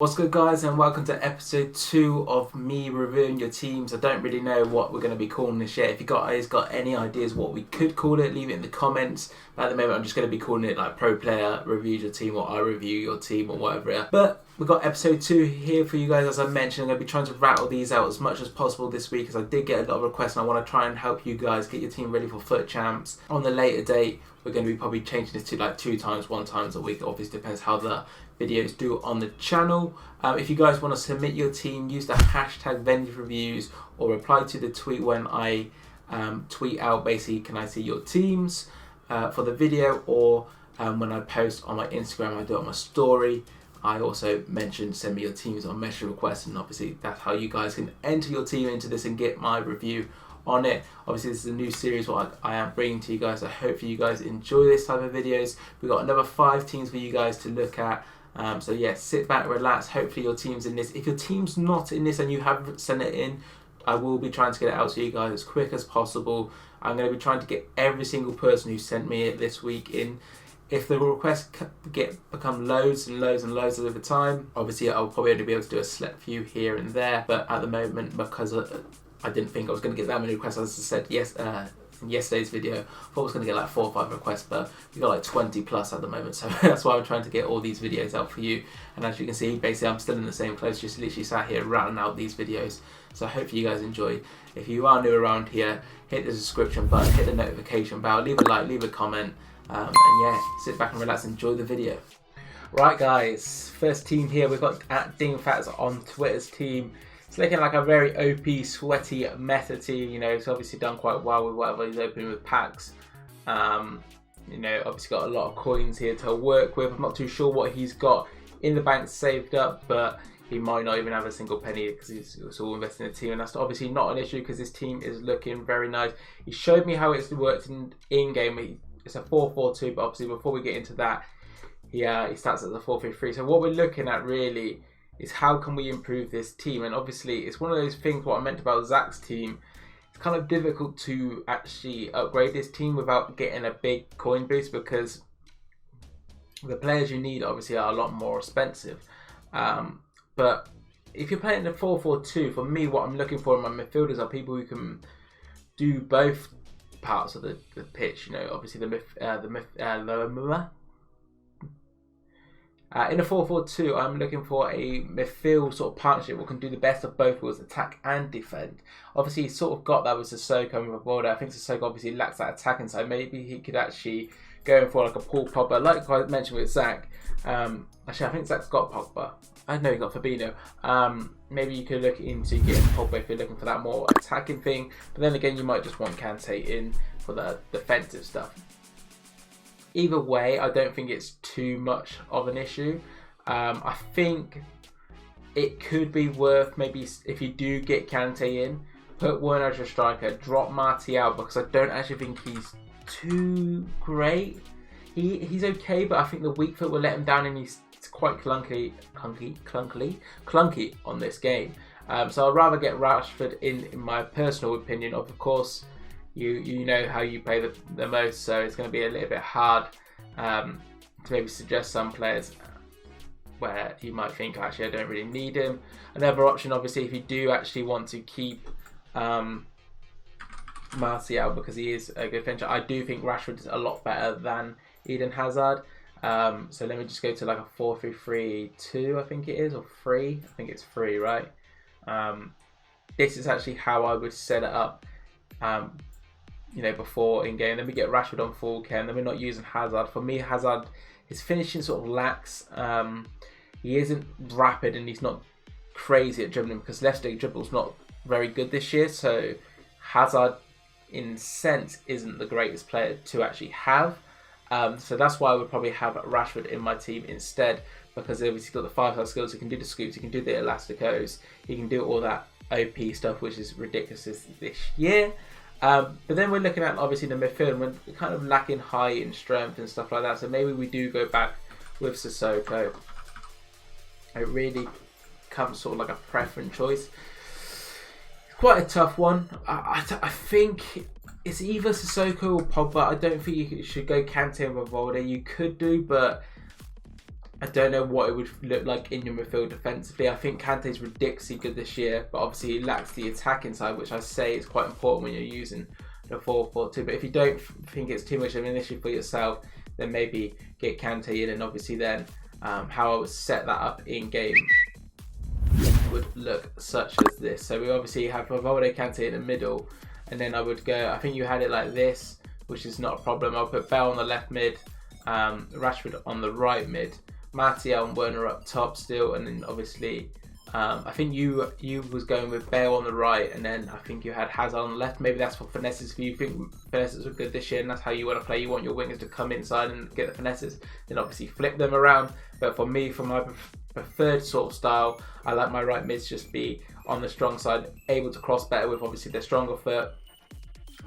What's good, guys, and welcome to episode 2 of me reviewing your teams. I don't really know what we're going to be calling this yet. If you guys got any ideas what we could call it, leave it in the comments. But at the moment I'm just going to be calling it like Pro Player Reviews Your Team, or I Review Your Team, or whatever. But we've got episode 2 here for you guys. As I mentioned, I'm going to be trying to rattle these out as much as possible this week, because I did get a lot of requests and I want to try and help you guys get your team ready for FUT Champs. On the later date, we're going to be probably changing this to like 2 times, 1 times a week. It obviously depends how the videos do on the channel. If you guys want to submit your team, use the hashtag vendor reviews, or reply to the tweet when I tweet out basically can I see your teams for the video, or when I post on my Instagram, I do it on my story. I also mentioned send me your teams on message requests, and obviously that's how you guys can enter your team into this and get my review on it. Obviously this is a new series what I am bringing to you guys. I hope you guys enjoy this type of videos. We've got another 5 teams for you guys to look at. So yeah, sit back, relax. Hopefully your team's in this. If your team's not in this and you haven't sent it in, I will be trying to get it out to you guys as quick as possible. I'm going to be trying to get every single person who sent me it this week in. If the requests become loads and loads and loads over time, obviously I'll probably only be able to do a select few here and there. But at the moment, because I didn't think I was going to get that many requests, as I said in yesterday's video, I thought I was going to get like 4 or 5 requests, but we got like 20 plus at the moment, so that's why I'm trying to get all these videos out for you. And as you can see, basically I'm still in the same place, just literally sat here rattling out these videos. So I hope you guys enjoy. If you are new around here, hit the subscription button, hit the notification bell, leave a like, leave a comment, and yeah, sit back and relax, enjoy the video. Right guys, first team here, we've got at DeanFacts on Twitter's team. It's looking like a very OP, sweaty meta team. You know, it's obviously done quite well with whatever he's opening with packs. You know, obviously got a lot of coins here to work with. I'm not too sure what he's got in the bank saved up, but he might not even have a single penny because he's all invested in the team, and that's obviously not an issue because this team is looking very nice. He showed me how it's worked in game. It's a 4-4-2, but obviously before we get into that, he starts as a 4-3-3. So what we're looking at really is how can we improve this team. And obviously it's one of those things what I meant about Zach's team. It's kind of difficult to actually upgrade this team without getting a big coin boost, because the players you need obviously are a lot more expensive. But if you're playing the 4-4-2, for me what I'm looking for in my midfielders are people who can do both parts of the pitch. You know, obviously in a 4-4-2, I'm looking for a midfield sort of partnership that can do the best of both worlds, attack and defend. Obviously, he sort of got that with Sissoko and Rivaldo. I think Sissoko obviously lacks that attacking side. Maybe he could actually go in for like a Paul Pogba, like I mentioned with Zach. Actually, I think Zach's got Pogba. I know he got Fabinho. Maybe you could look into getting Pogba if you're looking for that more attacking thing. But then again, you might just want Kante in for the defensive stuff. Either way, I don't think it's too much of an issue. I think it could be worth, maybe if you do get Kante in, put Werner as your striker, drop Marty out, because I don't actually think he's too great. He's okay, but I think the weak foot will let him down, and he's quite clunky on this game. So I'd rather get Rashford in my personal opinion. Of course, you know how you play the most, so it's going to be a little bit hard to maybe suggest some players where you might think, actually, I don't really need him. Another option, obviously, if you do actually want to keep Martial, because he is a good finisher, I do think Rashford is a lot better than Eden Hazard. So let me just go to like a 4-3-3-2, I think it is, or 3. I think it's 3, right? This is actually how I would set it up. You know, before in game. Then we get Rashford on full cam. Then we're not using Hazard. For me, Hazard, his finishing sort of lacks. He isn't rapid and he's not crazy at dribbling, because left stick dribble's not very good this year. So Hazard, in sense, isn't the greatest player to actually have. So that's why I would probably have Rashford in my team instead, because obviously he's got the 5-star skills. He can do the scoops. He can do the elasticos. He can do all that OP stuff, which is ridiculous this year. But then we're looking at obviously the midfield, and we're kind of lacking height and strength and stuff like that. So maybe we do go back with Sissoko. It really comes sort of like a preference choice. It's quite a tough one. I think it's either Sissoko or Pogba. I don't think you should go Kante and Rivaldo. You could do, but I don't know what it would look like in your midfield defensively. I think Kante's ridiculously good this year, but obviously he lacks the attacking side, which I say is quite important when you're using the 4-4-2. But if you don't think it's too much of an issue for yourself, then maybe get Kante in, and obviously then how I would set that up in game would look such as this. So we obviously have Valverde, Kante in the middle, and then I would go, I think you had it like this, which is not a problem. I'll put Bell on the left mid, Rashford on the right mid, Martial and Werner up top still, and then obviously I think you was going with Bale on the right, and then I think you had Hazard on the left. Maybe that's for finesses. If you think finesses are good this year and that's how you want to play, you want your wingers to come inside and get the finesses, then obviously flip them around. But for me, for my preferred sort of style, I like my right mids just be on the strong side, able to cross better with obviously their stronger foot,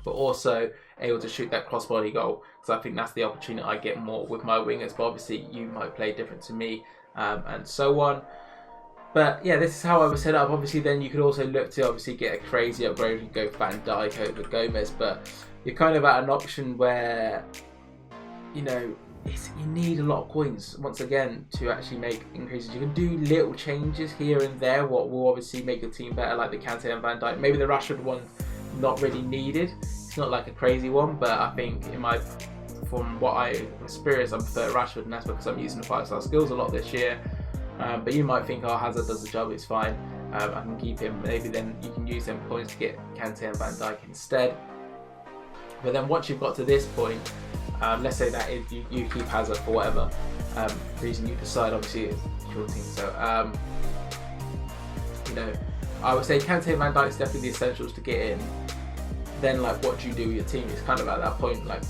but also able to shoot that crossbody goal, because I think that's the opportunity I get more with my wingers. But obviously you might play different to me, and so on. But yeah, this is how I would set it up. Obviously then you could also look to obviously get a crazy upgrade and go Van Dijk over Gomez, but you're kind of at an option where, you know, you need a lot of coins once again to actually make increases. You can do little changes here and there what will obviously make your team better, like the Kante and Van Dijk. Maybe the Rashford one not really needed. It's not like a crazy one, but I think from what I experienced, I prefer Rashford, and that's because I'm using the 5-star skills a lot this year. But you might think, oh, Hazard does the job, it's fine, I can keep him. Maybe then you can use them points to get Kante and Van Dijk instead. But then once you've got to this point, let's say that if you keep Hazard for whatever reason you decide, obviously it's your team. So, you know, I would say Kante and Van Dijk is definitely the essentials to get in. Then, like, what do you do with your team? It's kind of at that point, like,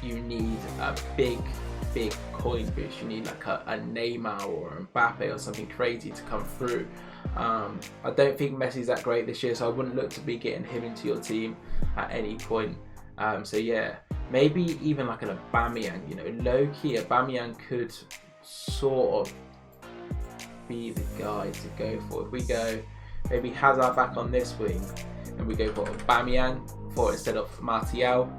you need a big coin boost. You need like a Neymar or a Mbappe or something crazy to come through. I don't think Messi's that great this year, so I wouldn't look to be getting him into your team at any point. So yeah, maybe even like an Aubameyang, you know, low-key Aubameyang could sort of be the guy to go for. If we go maybe Hazard back on this wing and we go for Aubameyang instead of Martial,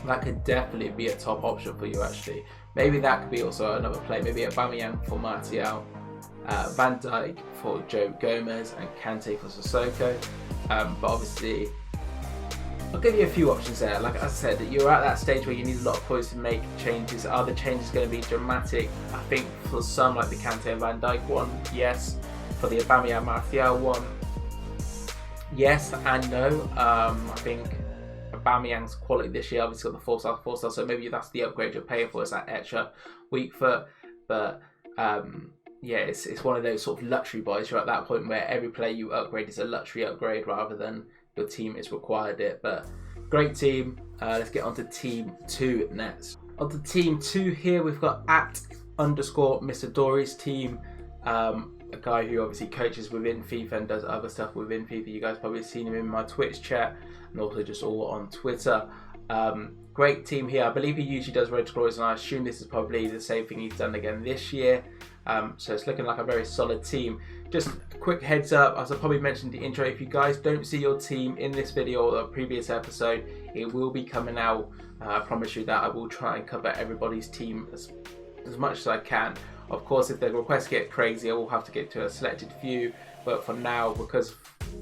that could definitely be a top option for you actually. Maybe that could be also another play. Maybe Aubameyang for Martial, Van Dijk for Joe Gomez, and Kante for Sissoko. But obviously, I'll give you a few options there. Like I said, you're at that stage where you need a lot of points to make changes. Are the changes going to be dramatic? I think for some, like the Kante and Van Dijk one, yes. For the Aubameyang Martial one, yes and no. I think Aubameyang's quality this year obviously got the 4-star, so maybe that's the upgrade you're paying for, is that extra weak foot. But yeah, it's one of those sort of luxury buys. You're at that point where every player you upgrade is a luxury upgrade rather than your team is required it. But great team. Let's get on to team 2 next. On to team 2 here, we've got @_Mr. Dory's team. A guy who obviously coaches within FIFA and does other stuff within FIFA. You guys probably seen him in my Twitch chat and also just all on Twitter. Great team here. I believe he usually does Road to Glories, and I assume this is probably the same thing he's done again this year. So it's looking like a very solid team. Just a quick heads up, as I probably mentioned in the intro, if you guys don't see your team in this video or the previous episode, it will be coming out. I promise you that I will try and cover everybody's team as much as I can. Of course, if the requests get crazy, I will have to get to a selected few. But for now, because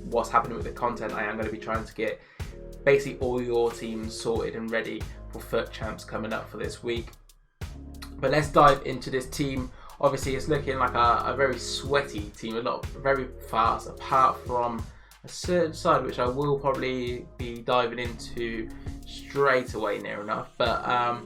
what's happening with the content, I am going to be trying to get basically all your teams sorted and ready for FUT Champs coming up for this week. But let's dive into this team. Obviously, it's looking like a very sweaty team, very fast, apart from a certain side, which I will probably be diving into straight away near enough. But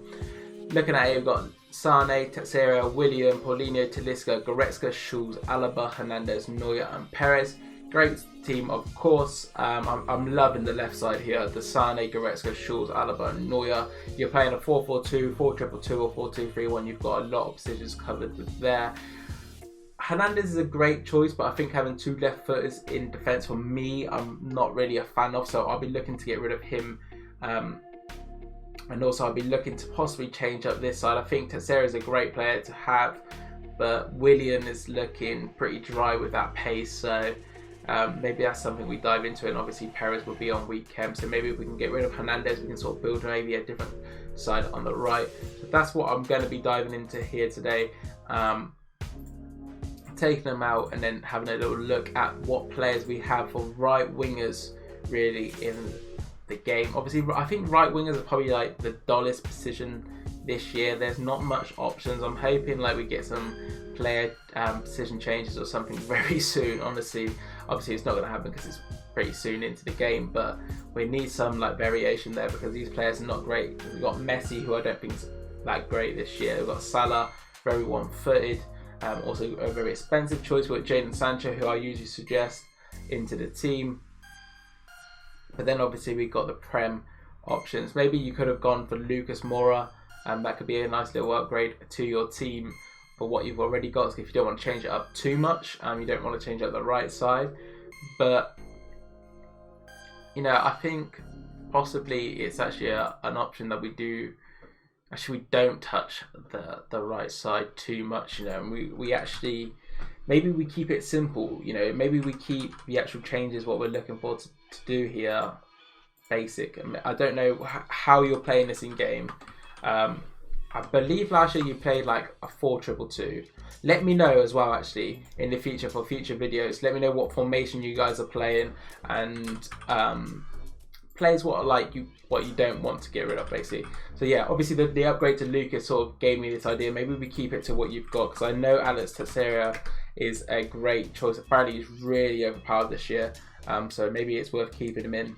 looking at it, we've got Sane, Teixeira, William, Paulinho, Talisca, Goretzka, Schulz, Alaba, Hernandez, Neuer and Perez. Great team, of course. I'm loving the left side here. The Sane, Goretzka, Schulz, Alaba and Neuer. You're playing a 4-4-2, 4-2-2 or 4-2-3-1. You've got a lot of positions covered with there. Hernandez is a great choice, but I think having 2 left footers in defence for me, I'm not really a fan of. So I'll be looking to get rid of him. And also I'll be looking to possibly change up this side. I think Teixeira is a great player to have, but William is looking pretty dry with that pace. So maybe that's something we dive into, and obviously Perez will be on weekend, so maybe if we can get rid of Hernandez, we can sort of build maybe a different side on the right. So that's what I'm going to be diving into here today. Taking them out and then having a little look at what players we have for right wingers really in the game. Obviously, I think right wingers are probably like the dullest position this year. There's not much options. I'm hoping like we get some player position changes or something very soon. Honestly, obviously it's not going to happen because it's pretty soon into the game, but we need some like variation there because these players are not great. We've got Messi, who I don't think is that great this year. We've got Salah, very one-footed. Also a very expensive choice with Jadon Sancho, who I usually suggest into the team. But then obviously we got the Prem options. Maybe you could have gone for Lucas Moura, and that could be a nice little upgrade to your team for what you've already got. So if you don't want to change it up too much, you don't want to change up the right side. But you know, I think possibly it's actually an option that we don't touch the right side too much, you know, and we actually, maybe we keep it simple, you know, maybe we keep the actual changes, what we're looking for to do here, basic. I don't know how you're playing this in game. I believe last year you played like a 4-2-2. Let me know as well, actually, in the future for future videos. Let me know what formation you guys are playing, and players what you don't want to get rid of, basically. So yeah, obviously the upgrade to Lucas sort of gave me this idea. Maybe we keep it to what you've got, because I know Alex Teixeira is a great choice. Apparently he's really overpowered this year, so maybe it's worth keeping him in.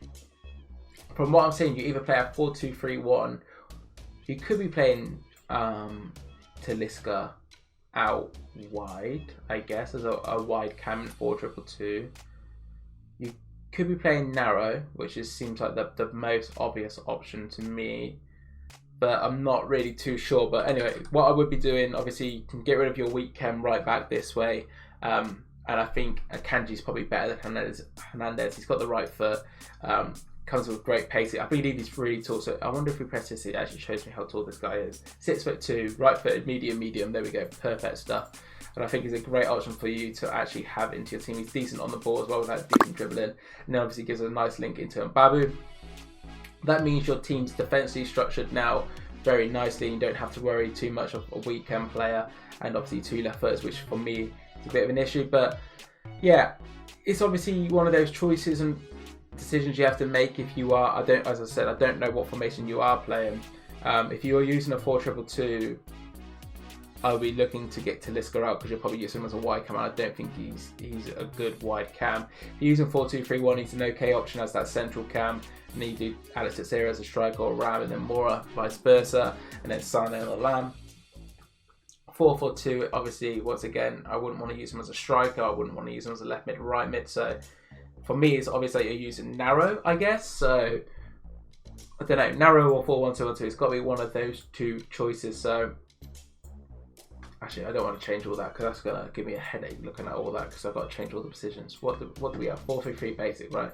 From what I'm saying, you either play a 4-2-3-1. You could be playing Talisca out wide, I guess, as a wide cam in 4-2-2. You could be playing narrow, which seems like the most obvious option to me, but I'm not really too sure. But anyway, what I would be doing, obviously, you can get rid of your weak cam right back this way, and I think Akanji's probably better than Hernandez. He's got the right foot, comes with great pace. I believe he's really tall, so I wonder if we press this, it actually shows me how tall this guy is. 6'2", right-footed, medium. There we go, perfect stuff. And I think he's a great option for you to actually have into your team. He's decent on the ball as well, with that decent dribbling, and then obviously gives a nice link into Mbabu. That means your team's defensively structured now very nicely. You don't have to worry too much of a weak cam player, and obviously 2 left footers, which for me is a bit of an issue. But yeah, it's obviously one of those choices and decisions you have to make if you are. As I said, I don't know what formation you are playing. If you're using a 4-2-2, I'll be looking to get Talisca out, because you'll probably use him as a wide cam. I don't think he's a good wide cam. If you're using 4-2-3-1, he's an okay option as that central cam. And then you do Alex Teixeira as a striker, or Ram, and then Moura vice versa, and then Sane and Lam. 4-4-2, obviously, once again, I wouldn't want to use him as a striker. I wouldn't want to use him as a left mid, right mid. So for me, it's obviously you're using narrow, I guess. So I don't know, narrow or 4-1-2-1-2. It's got to be one of those two choices. So actually, I don't want to change all that, because that's going to give me a headache looking at all that, because I've got to change all the positions. What do we have? 4-3-3 basic, right?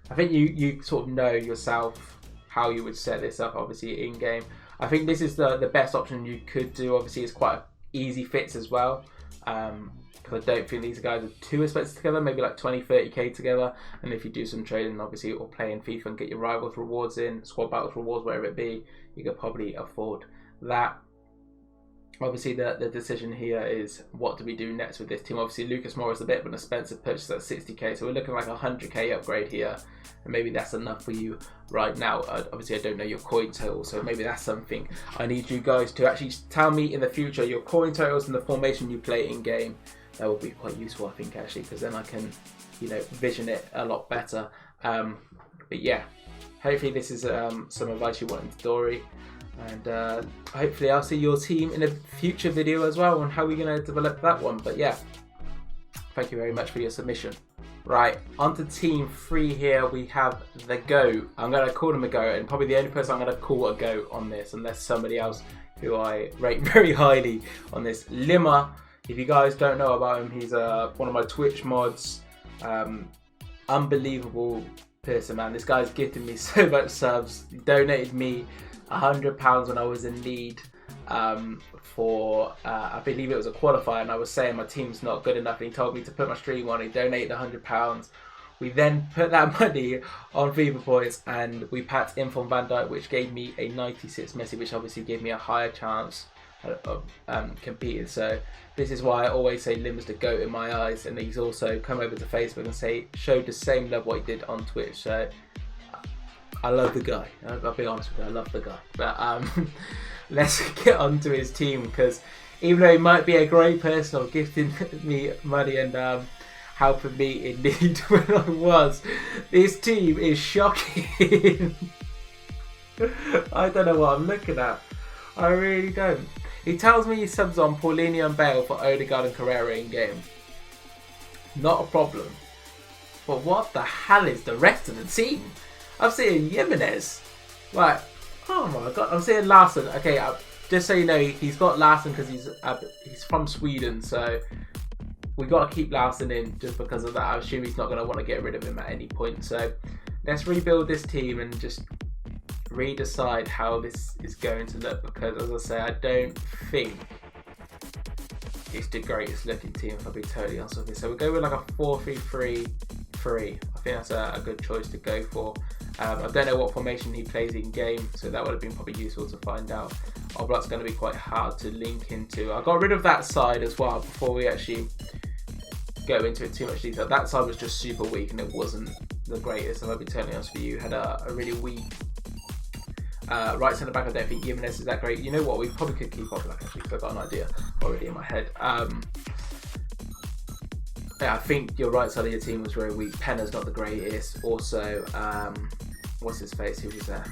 I think you sort of know yourself how you would set this up, obviously, in-game. I think this is the best option you could do. Obviously, it's quite easy fits as well, because I don't think these guys are too expensive together, maybe like 20-30k together. And if you do some trading, obviously, or play in FIFA and get your rivals rewards in, squad battles rewards, whatever it be, you could probably afford that. Obviously, the decision here is, what do we do next with this team? Obviously, Lucas Moura is a bit of an expensive purchase at 60k, so we're looking like a 100k upgrade here, and maybe that's enough for you right now. Obviously, I don't know your coin total, so maybe that's something I need you guys to actually tell me in the future, your coin totals and the formation you play in game. That will be quite useful, I think, actually, because then I can, you know, vision it a lot better. But yeah, hopefully this is some advice you want in Dory. And hopefully I'll see your team in a future video as well on how we're going to develop that one. But yeah, thank you very much for your submission. Right, on to team 3 here, we have the GOAT. I'm going to call him a GOAT, and probably the only person I'm going to call a GOAT on this, unless somebody else who I rate very highly on this. Lima, if you guys don't know about him, he's one of my Twitch mods. Unbelievable person, man. This guy's gifted me so much subs. He donated me £100 when I was in need for I believe it was a qualifier, and I was saying my team's not good enough, and he told me to put my stream on. He donated £100. We then put that money on FIFA points and we packed in from Van Dijk, which gave me a 96 Messi, which obviously gave me a higher chance of competing. So this is why I always say Lim's the GOAT in my eyes, and he's also come over to Facebook and showed the same love what he did on Twitch. So I love the guy. I'll be honest with you, I love the guy. But let's get on to his team, because even though he might be a great person of gifting me money and helping me in need when I was, this team is shocking. I don't know what I'm looking at. I really don't. He tells me he subs on Paulinho and Bale for Odegaard and Carrera in game. Not a problem. But what the hell is the rest of the team? I'm seeing Jimenez. Right. Oh my god. I'm seeing Larsson. Okay, just so you know, he's got Larsson because he's from Sweden, so we got to keep Larsson in just because of that. I assume he's not going to want to get rid of him at any point. So let's rebuild this team and just redecide how this is going to look, because as I say, I don't think it's the greatest looking team, if I'll be totally honest with you. So we'll go with like a 4-3-3-3. I think that's a good choice to go for. I don't know what formation he plays in game, so that would have been probably useful to find out. Oblak's going to be quite hard to link into. I got rid of that side as well before we actually go into it too much detail. That side was just super weak and it wasn't the greatest, and I'll be totally honest with you, had a really weak right centre back. I don't think Jimenez is that great. You know what, we probably could keep Oblak actually, because I've got an idea already in my head. Yeah, I think your right side of your team was very weak. Penna's not the greatest. Also, what's his face? Who was there?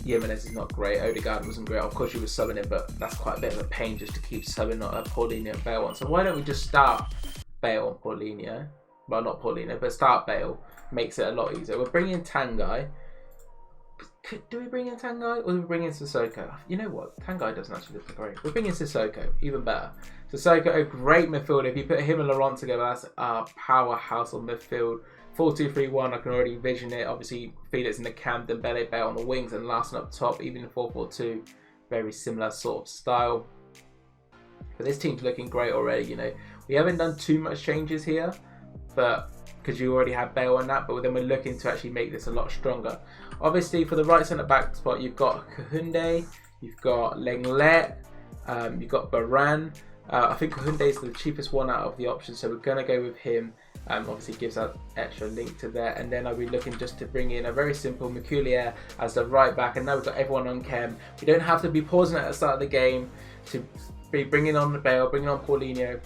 Jimenez is not great. Odegaard wasn't great. Of course, you were subbing him, but that's quite a bit of a pain just to keep subbing Paulinho and Bale on. So why don't we just start Bale and Paulinho? Well, not Paulinho, but start Bale. Makes it a lot easier. We're bringing in Tanguy. Do we bring in Tanguy or do we bring in Sissoko? You know what? Tanguy doesn't actually look great. We're bringing Sissoko, even better. Sissoko, a great midfielder. If you put him and Laurent together, that's a powerhouse on midfield. 4-2-3-1, I can already envision it. Obviously, Felix in the camp, Dembele, Bale on the wings, and Larsson up top. Even in 4-4-2, very similar sort of style. But this team's looking great already. You know, we haven't done too much changes here, but because you already had Bale on that. But then we're looking to actually make this a lot stronger. Obviously, for the right centre back spot, you've got Kounde, you've got Lenglet, you've got Varane. I think Kounde is the cheapest one out of the options, so we're going to go with him. Obviously gives that extra link to there, and then I'll be looking just to bring in a very simple Maculier as the right back, and now we've got everyone on chem. We don't have to be pausing at the start of the game to be bringing on the Bale, bringing on Paulinho.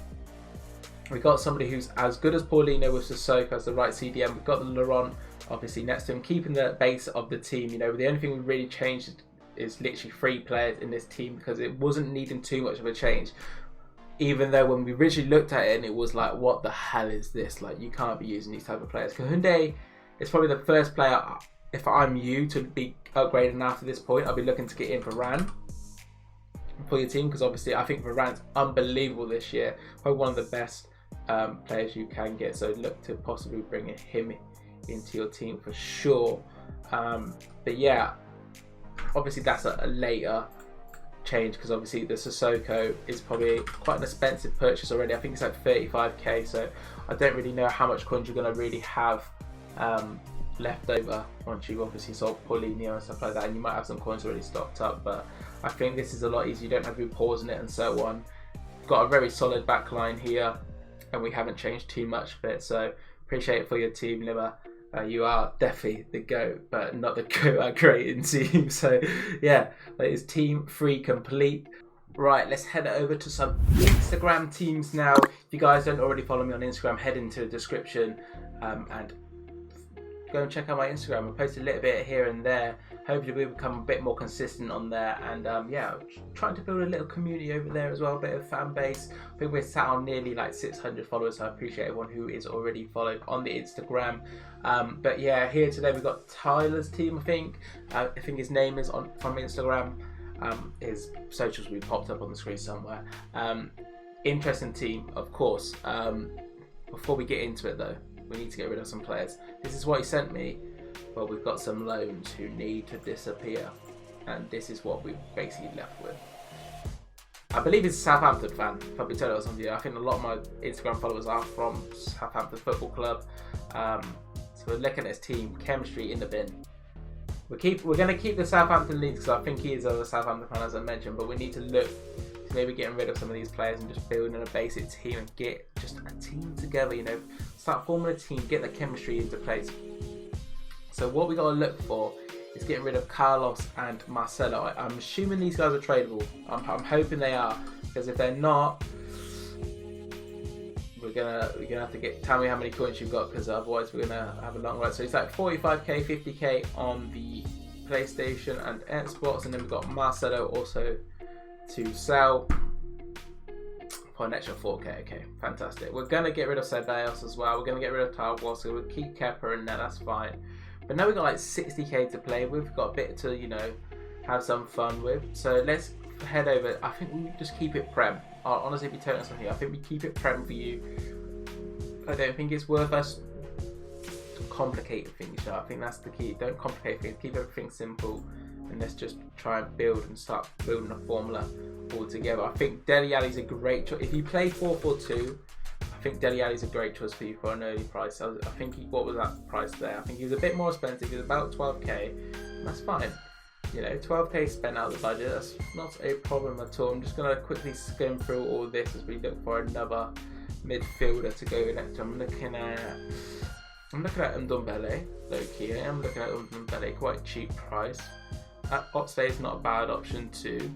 We've got somebody who's as good as Paulinho with Sissoko as the right CDM. We've got the Laurent obviously next to him, keeping the base of the team. You know, the only thing we really changed is literally 3 players in this team, because it wasn't needing too much of a change. Even though when we originally looked at it, and it was like, what the hell is this? Like, you can't be using these type of players. Kounde is probably the first player, if I'm you, to be upgrading after this point. I'll be looking to get in Varane for your team, because obviously I think Varane's unbelievable this year. Probably one of the best players you can get. So look to possibly bring him into your team for sure. But yeah, obviously that's a later change, because obviously the Sissoko is probably quite an expensive purchase already. I think it's like 35k, so I don't really know how much coins you're going to really have left over once you've obviously sold Paulinho and stuff like that, and you might have some coins already stocked up. But I think this is a lot easier. You don't have to be pausing it and so on. Got a very solid back line here, and we haven't changed too much of it, so appreciate it for your team, Limmer. You are definitely the GOAT, but not the GOAT at creating teams. So yeah, that is team 3 complete. Right, let's head over to some Instagram teams now. If you guys don't already follow me on Instagram, head into the description and go and check out my Instagram. I post a little bit here and there. Hopefully we'll become a bit more consistent on there, and yeah, trying to build a little community over there as well, a bit of fan base. I think we're sat on nearly like 600 followers, so I appreciate everyone who is already followed on the Instagram. But yeah, here today we've got Tyler's team. I think his name is on from Instagram. His socials will be popped up on the screen somewhere. Interesting team, of course. Before we get into it though, we need to get rid of some players. This is what he sent me. Well, we've got some loans who need to disappear, and this is what we've basically left with. I believe he's a Southampton fan. If I'll be telling you something, I think a lot of my Instagram followers are from Southampton Football Club. So So we're looking at his team, chemistry in the bin. We're going to keep the Southampton leads because I think he is a Southampton fan, as I mentioned, but we need to look to maybe getting rid of some of these players and just building a basic team and get just a team together, you know, start forming a team, get the chemistry into place. So what we got to look for is getting rid of Carlos and Marcelo. I'm assuming these guys are tradable. I'm hoping they are, because if they're not, we're gonna have to tell me how many coins you've got, because otherwise we're gonna have a long ride. So it's like 45k, 50k on the PlayStation and Xbox, and then we've got Marcelo also to sell for an extra 4k. Okay, fantastic. We're gonna get rid of Ceballos as well. We're gonna get rid of Taiwo, so we'll keep Kepa in there. That's fine. But now we've got like 60k to play with. We've got a bit to, you know, have some fun with. So let's head over. I think we just keep it Prem. I'll honestly be telling us on here. I think we keep it Prem for you. I don't think it's worth us complicating things. You know? I think that's the key. Don't complicate things. Keep everything simple, and let's just try and build and start building a formula all together. I think Dele Alli's a great choice. If you play 4-4-2, I think Dele Alli's a great choice for you for an early price. I think what was that price there? I think he was a bit more expensive. He was about 12k. That's fine. You know, 12k spent out of the budget. That's not a problem at all. I'm just gonna quickly skim through all this as we look for another midfielder to go next. I'm looking at Ndombele, low key. I'm looking at Ndombele, quite cheap price. Oxlade is not a bad option too.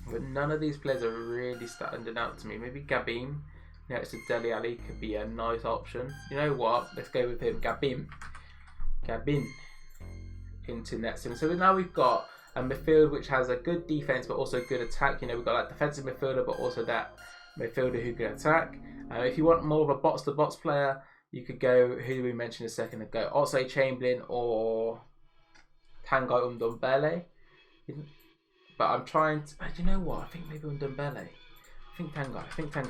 But none of these players are really standing out to me. Maybe Gabim next to Dele Alli could be a nice option. You know what? Let's go with him. Gabim into Netz. So now we've got a midfield which has a good defense but also good attack. You know, we've got that defensive midfielder but also that midfielder who can attack. If you want more of a box-to-box player, you could go, who did we mention a second ago? Oxlade-Chamberlain or Tanguy Ndombele. But I'm trying to, you know what? I think maybe Ndombele. I think Tanguy.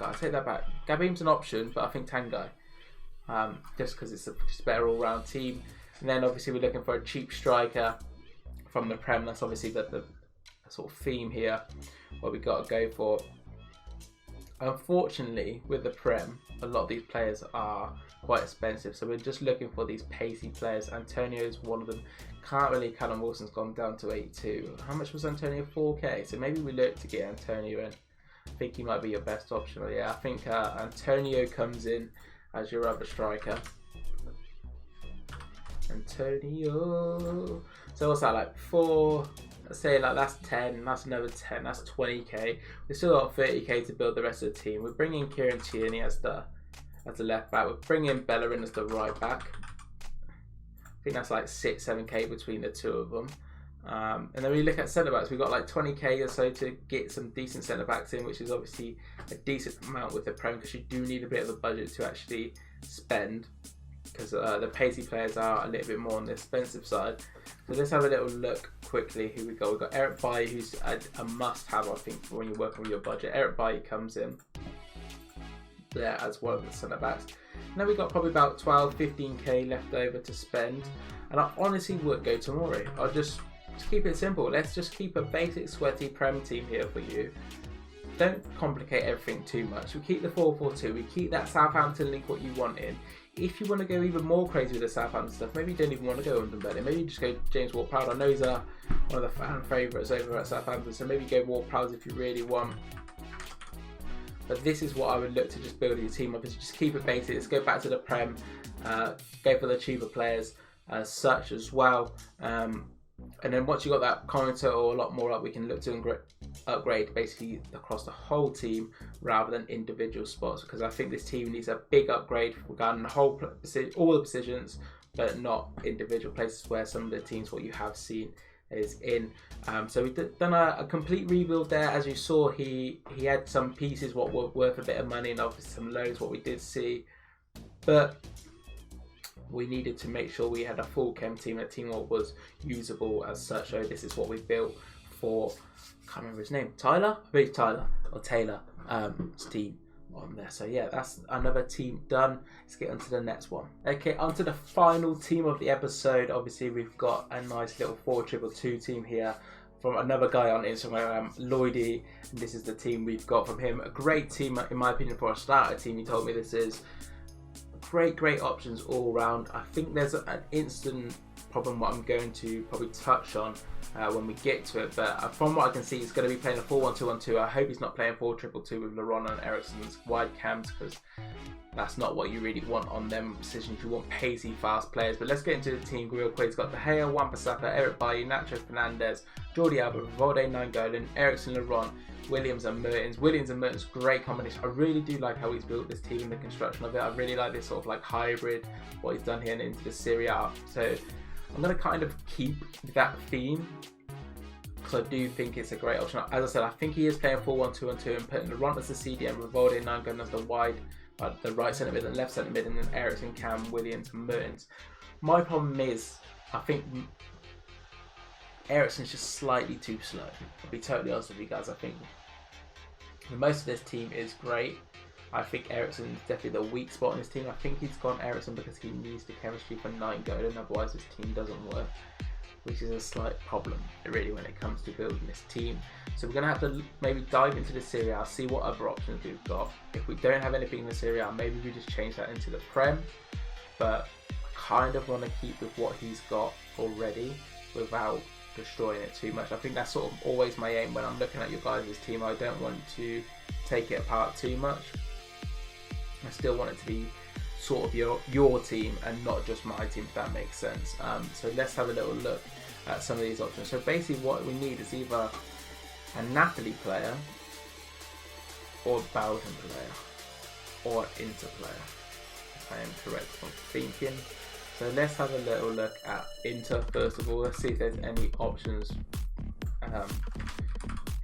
I take that back. Gabim's an option, but I think Tanguy. Just because it's just a better all-round team. And then obviously we're looking for a cheap striker from the Prem. That's obviously the sort of theme here, what we got to go for. Unfortunately, with the Prem, a lot of these players are quite expensive. So we're just looking for these pacey players. Antonio is one of them. Currently, Callum Wilson's gone down to 82. How much was Antonio? 4k. So maybe we look to get Antonio in. I think he might be your best option. But yeah, I think Antonio comes in as your other striker. Antonio. So what's that, like 4? Let's say like that's 10. That's another 10. That's 20k. We've still got 30k to build the rest of the team. We're bringing Kieran Tierney as the left back. We're bringing Bellerin as the right back. I think that's like 6-7k between the two of them. And then we look at centre backs. We've got like 20k or so to get some decent centre backs in, which is obviously a decent amount with the Prem because you do need a bit of a budget to actually spend, because the pacey players are a little bit more on the expensive side. So let's have a little look quickly who we got. We've got Eric Bailly, who's a must-have, I think, for when you're working with your budget. Eric Bailly comes in there as one of the centre backs. Now we've got probably about 12-15k left over to spend, and I honestly would go Tomori. I'll just keep it simple. Let's just keep a basic sweaty Prem team here for you. Don't complicate everything too much. We keep the 4-4-2. We keep that Southampton link what you want in. If you want to go even more crazy with the Southampton stuff, maybe you don't even want to go Ndombele. Maybe you just go James Ward-Prowse. I know he's one of the fan favourites over at Southampton, so maybe go Ward-Prowse if you really want. But this is what I would look to just build your team up. Is just keep it basic. Let's go back to the Prem. Go for the cheaper players as such as well. And then once you got that commenter or a lot more up, we can look to upgrade basically across the whole team rather than individual spots, because I think this team needs a big upgrade regarding the whole all the positions, but not individual places where some of the teams what you have seen is in. So we've done a complete rebuild there. As you saw, he had some pieces what were worth a bit of money and obviously some loads what we did see, but we needed to make sure we had a full chem team, a team that was usable as such. So this is what we built for, I can't remember his name, Tyler? I believe Tyler or Taylor, team on there. So yeah, that's another team done. Let's get onto the next one. Okay, onto the final team of the episode. Obviously we've got a nice little 4-2-2 team here from another guy on Instagram, Lloydie, and this is the team we've got from him. A great team in my opinion for a starter team. He told me this is great options all round. I think there's an instant problem what I'm going to probably touch on when we get to it, but from what I can see, he's going to be playing a 4-1-2-1-2. I hope he's not playing 4-2-2 with Laurent and Eriksen's wide cams, because that's not what you really want on them positions. You want pacey, fast players. But let's get into the team real quick. It's got De Gea, Wan-Bissaka, Eric Bailly, Nacho Fernandez, Jordi Alba, Valde, Nainggolan, Eriksen, Laurent, Williams and Mertens. Williams and Mertens, great combination. I really do like how he's built this team and the construction of it. I really like this sort of like hybrid, what he's done here and into the Serie A. So I'm going to kind of keep that theme, because I do think it's a great option. As I said, I think he is playing 4-1-2-1-2 and putting Laurent as the CDM, Valde and Nainggolan as the wide, the right centre mid and left centre mid, and then Eriksen, Cam, Williams and Mertens. My problem is, I think Eriksen's just slightly too slow. I'll be totally honest with you guys. I think most of this team is great. I think Eriksen is definitely the weak spot in this team. I think he's gone Eriksen because he needs the chemistry for Nainggolan, otherwise this team doesn't work, which is a slight problem really when it comes to building this team. So we're going to have to maybe dive into the Serie A, see what other options we've got. If we don't have anything in the Serie A, maybe we just change that into the Prem, but I kind of want to keep with what he's got already without destroying it too much. I think that's sort of always my aim when I'm looking at your guys' team. I don't want to take it apart too much. I still want it to be sort of your team and not just my team, if that makes sense. So let's have a little look at some of these options. So basically what we need is either a Napoli player or a Belgian player or an Inter player, if I am correct from thinking. So let's have a little look at Inter first of all. Let's see if there's any options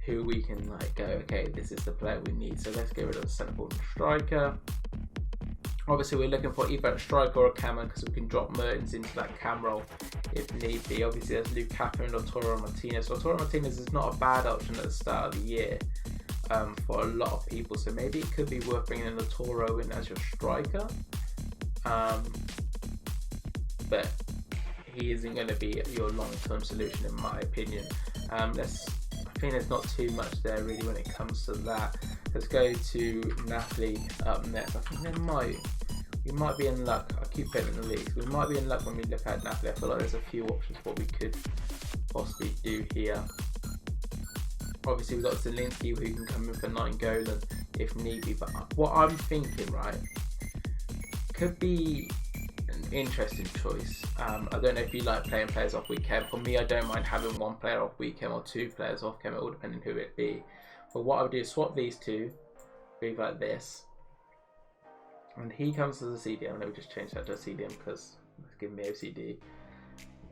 who we can like go, okay, this is the player we need. So let's get rid of the centre forward and striker. Obviously we're looking for either a striker or a cam, because we can drop Mertens into that cam role if need be. Obviously there's Lukaku and Lautaro Martinez. Lautaro Martinez is not a bad option at the start of the year for a lot of people, so maybe it could be worth bringing in Lautaro in as your striker. But he isn't going to be your long-term solution in my opinion. I think there's not too much there really when it comes to that. Let's go to Napoli up next. I think we might be in luck. I keep putting in the leagues. We might be in luck when we look at Napoli. I feel like there's a few options what we could possibly do here. Obviously we've got Zielinski who can come in for Nainggolan if need be. But what I'm thinking, right, could be an interesting choice. I don't know if you like playing players off weekend. For me, I don't mind having one player off weekend or two players off chem, all depending who it be. But what I would do is swap these two, move like this, and he comes as a CDM. Let me just change that to a CDM because it's giving me OCD.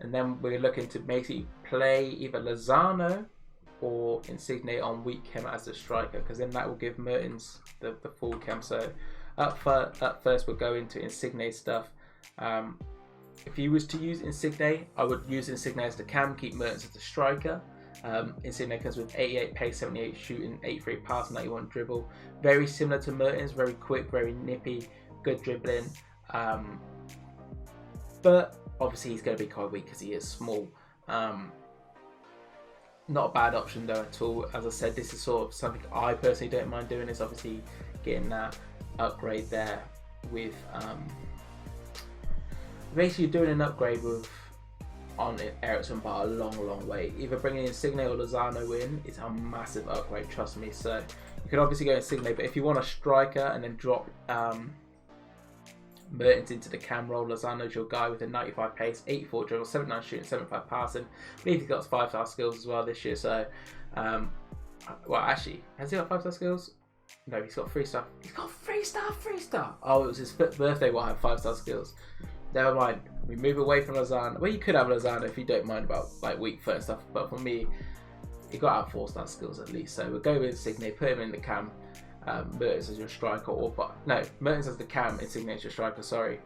And then we're looking to basically play either Lozano or Insigne on weak chem as the striker, because then that will give Mertens the full chem. So up first we'll go into Insigne stuff. If he was to use Insigne, I would use Insigne as the cam, keep Mertens as the striker. Insigne comes with 88 pace, 78 shooting, 83 pass, 91 dribble. Very similar to Mertens, very quick, very nippy, good dribbling. But obviously he's going to be quite weak because he is small. Not a bad option though at all. As I said, this is sort of something I personally don't mind doing, is obviously getting that upgrade there with basically doing an upgrade with on Eriksen by a long way. Either bringing Insigne or Lozano in is a massive upgrade, trust me. So you could obviously go Insigne, but if you want a striker and then drop Mertens into the cam role, Lozano's your guy with a 95 pace, 84 dribble, 79 shooting, 75 passing. I believe he's got 5-star skills as well this year. So well, actually, has he got 5-star skills? No, he's got 3-star. He's got 3-star. Oh, it was his birthday while I had 5-star skills. Never mind. We move away from Lozano. Well, you could have Lozano if you don't mind about like weak foot and stuff. But for me, he got out 4-star skills at least. So we'll go with Insigne, put him in the cam. Mertens as your striker, Mertens as the cam, Insigne as your striker. Sorry,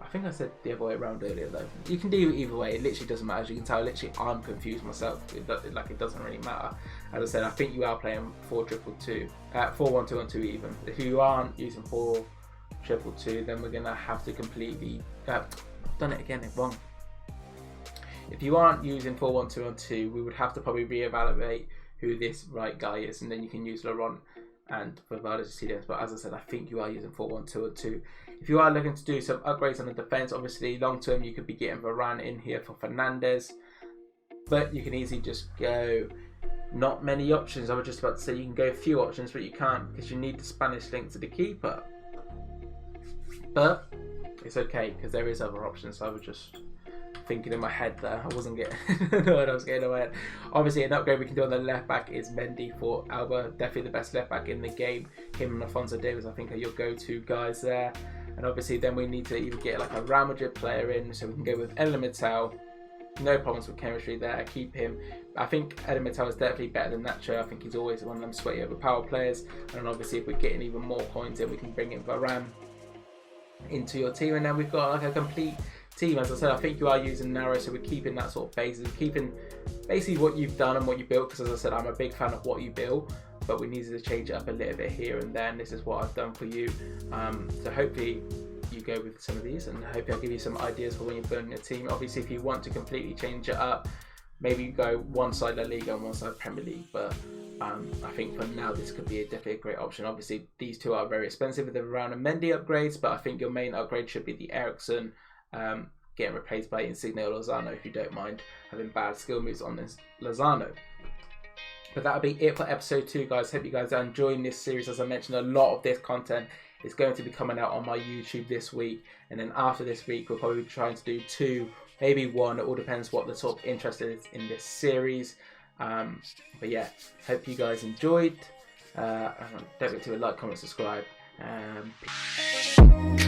I think I said the other way around earlier though. You can do it either way. It literally doesn't matter. As you can tell, literally I'm confused myself. It doesn't really matter. As I said, I think you are playing 4-2-2, 4-1-2-1-2 even. If you aren't using 4-2-2, then we're gonna have to completely. I've done it again. Wrong. If you aren't using 4-1-2-1-2, we would have to probably reevaluate who this right guy is, and then you can use Laurent and for Vardy's CDMs. But as I said, I think you are using 4-1-2-2. If you are looking to do some upgrades on the defence, obviously long term you could be getting Varane in here for Fernandes, but you can easily just go not many options. I was just about to say you can go a few options, but you can't because you need the Spanish link to the keeper. But it's okay because there is other options. So I was just thinking in my head there. I wasn't getting what I was getting away. Obviously, an upgrade we can do on the left back is Mendy for Alba. Definitely the best left back in the game. Him and Alphonso Davies, I think, are your go-to guys there. And obviously, then we need to either get like a Real Madrid player in, so we can go with Eden Mittal. No problems with chemistry there. Keep him. I think Eden Mittal is definitely better than Nacho. I think he's always one of them sweaty overpowered players. And obviously, if we're getting even more points in, we can bring in Varane into your team, and then we've got like a complete team. As I said, I think you are using narrow, so we're keeping that sort of basis, keeping basically what you've done and what you built, because as I said, I'm a big fan of what you built, but we needed to change it up a little bit here and there, and this is what I've done for you. So hopefully you go with some of these, and hopefully I'll give you some ideas for when you're building your team. Obviously, if you want to completely change it up, maybe you go one side La Liga and one side Premier League, but I think for now this could be definitely a great option. Obviously these two are very expensive with the Varane and Mendy upgrades, but I think your main upgrade should be the Eriksen getting replaced by Insigne or Lozano, if you don't mind having bad skill moves on this Lozano. But that'll be it for episode 2, guys. Hope you guys are enjoying this series. As I mentioned, a lot of this content is going to be coming out on my YouTube this week, and then after this week we'll probably be trying to do 2, maybe 1. It all depends what the sort of interest is in this series. But yeah, hope you guys enjoyed. Don't forget to like, comment, subscribe. Peace.